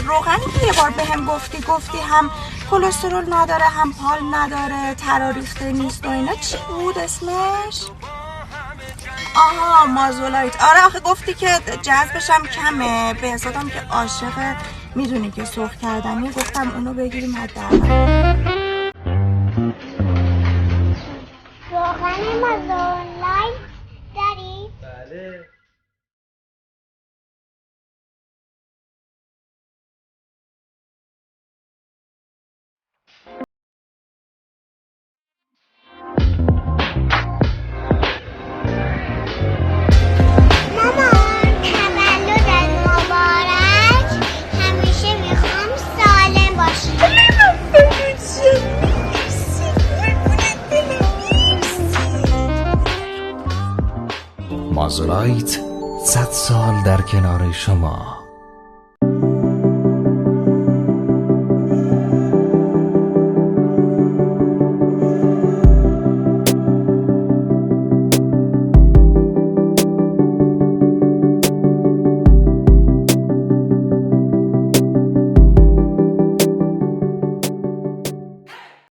روغنی که یه بار بهم گفتی هم کلسترول نداره هم پال نداره تراریخته نیست و اینا، چی بود اسمش؟ آها مازولایت. آره آخه گفتی که جذبش هم کمه، به حسابم که عاشق میدونی که سرخ کردنی، گفتم اونو بگیریم حداقل. روغن مازولایت داری؟ بله. مازولایت 100 سال در کنار شما.